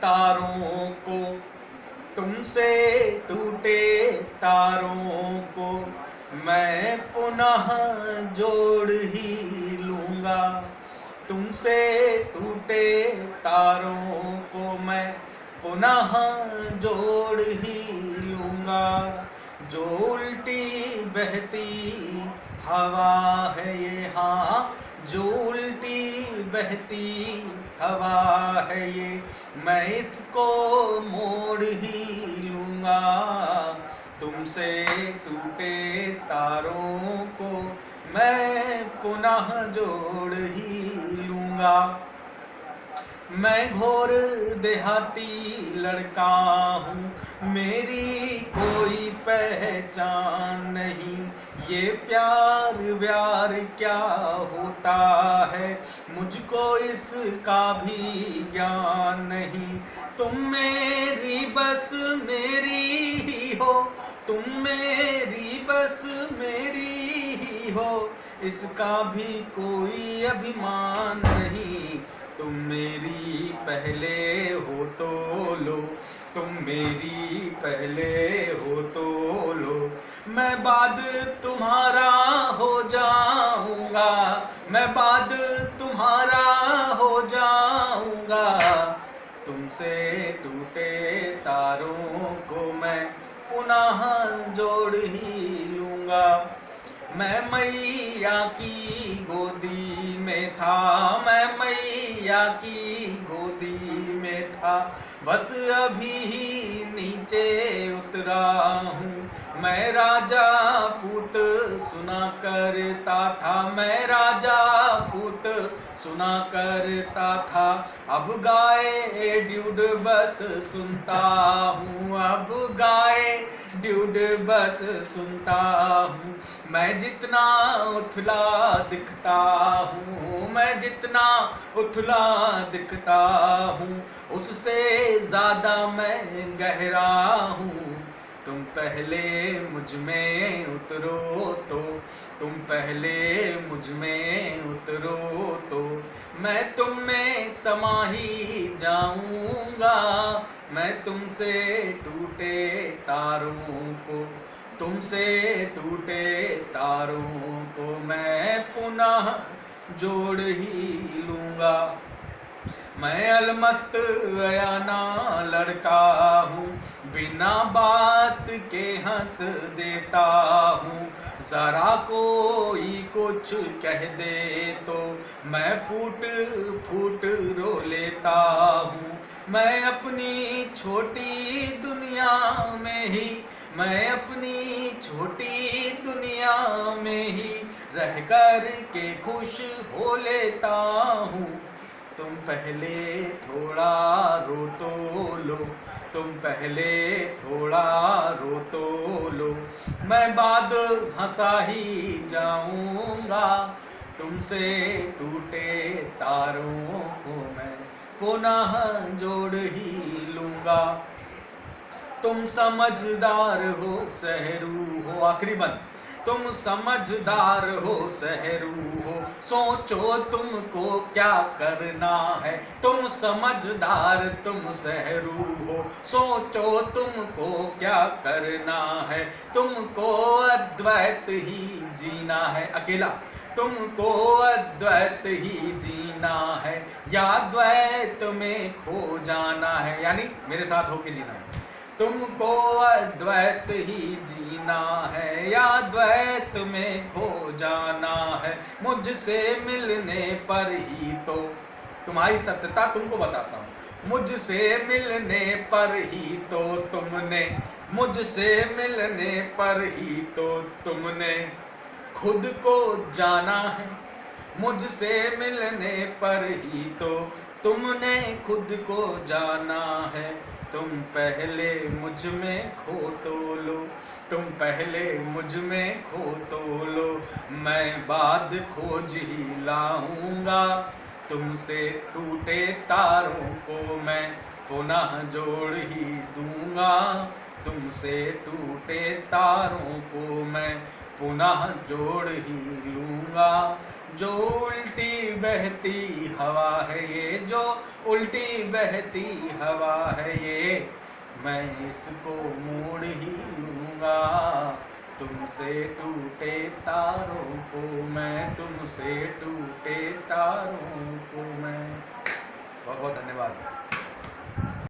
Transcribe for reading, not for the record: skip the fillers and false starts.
तारों को, तुमसे टूटे तारों को मैं पुनः जोड़ ही लूँगा। तुमसे टूटे तारों को मैं पुनः जोड़ ही लूँगा। जो उल्टी बहती हवा है ये, हाँ जो उल्टी बहती हवा है ये, मैं इसको मोड़ ही लूँगा। तुमसे टूटे तारों को मैं पुनः जोड़ ही लूँगा। मैं घोर देहाती लड़का हूँ, मेरी कोई पहचान नहीं। ये प्यार व्यार क्या होता है मुझको इसका भी ज्ञान नहीं। तुम मेरी बस मेरी ही हो, तुम मेरी बस मेरी ही हो, इसका भी कोई अभिमान नहीं। तुम मेरी पहले हो तो लो, तुम मेरी पहले हो तो लो। मैं बाद तुम्हारा हो जाऊंगा, मैं बाद तुम्हारा हो जाऊंगा। तुमसे टूटे तारों को मैं पुनः जोड़ ही लूँगा। मैं मैया की गोदी में था, मैं मैया की गोदी में था, बस अभी ही नीचे उतरा हूँ। मैं राजा पूत सुना करता था, मैं राजा पूत सुना करता था। अब गाए ड्यूड बस सुनता हूँ, अब गाए ड्यूड बस सुनता हूँ। मैं जितना उथला दिखता हूँ, मैं जितना उथला दिखता हूँ, उससे ज़्यादा मैं गहरा हूँ। तुम पहले मुझ में उतरो तो, तुम पहले मुझ में उतरो तो मैं तुम में समा ही जाऊंगा। मैं तुमसे टूटे तारों को, तुमसे टूटे तारों को मैं पुनः जोड़ ही लूँगा। मैं अलमस्त अयाना लड़का हूँ, बिना बात के हंस देता हूँ। ज़रा कोई कुछ कह दे तो मैं फूट फूट रो लेता हूँ। मैं अपनी छोटी दुनिया में ही, मैं अपनी छोटी दुनिया में ही रह कर के खुश हो लेता हूँ। तुम पहले थोड़ा रो तो लो, तुम पहले थोड़ा रो तो लो, मैं बाद हंसा ही जाऊंगा। तुमसे टूटे तारों को मैं पुनः जोड़ ही लूँगा। तुम समझदार हो सहरू हो, आखिरी बंद। तुम समझदार हो सहरू हो, सोचो तुमको क्या करना है। तुम समझदार तुम सहरू हो, सोचो तुमको क्या करना है। तुमको अद्वैत ही जीना है, अकेला तुमको अद्वैत ही जीना है, या द्वैत में खो जाना है, यानी मेरे साथ होके जीना है। तुमको अद्वैत ही जीना है या द्वैत में खो जाना है। मुझसे मिलने पर ही तो तुम्हारी सत्यता तुमको बताता हूँ। मुझसे मिलने पर ही तो तुमने, मुझसे मिलने पर ही तो तुमने खुद को जाना है। मुझसे मिलने पर ही तो तुमने खुद को जाना है। तुम पहले मुझ में खो तो लो, तुम पहले मुझ में खो तो लो, मैं बाद खोज ही लाऊंगा। तुमसे टूटे तारों को मैं पुनः जोड़ ही दूंगा। तुमसे टूटे तारों को मैं पुनः जोड़ ही लूँगा। जो उल्टी बहती हवा है ये, जो उल्टी बहती हवा है ये, मैं इसको मोड़ ही लूँगा। तुमसे टूटे तारों को मैं, तुमसे टूटे तारों को मैं। बहुत बहुत धन्यवाद।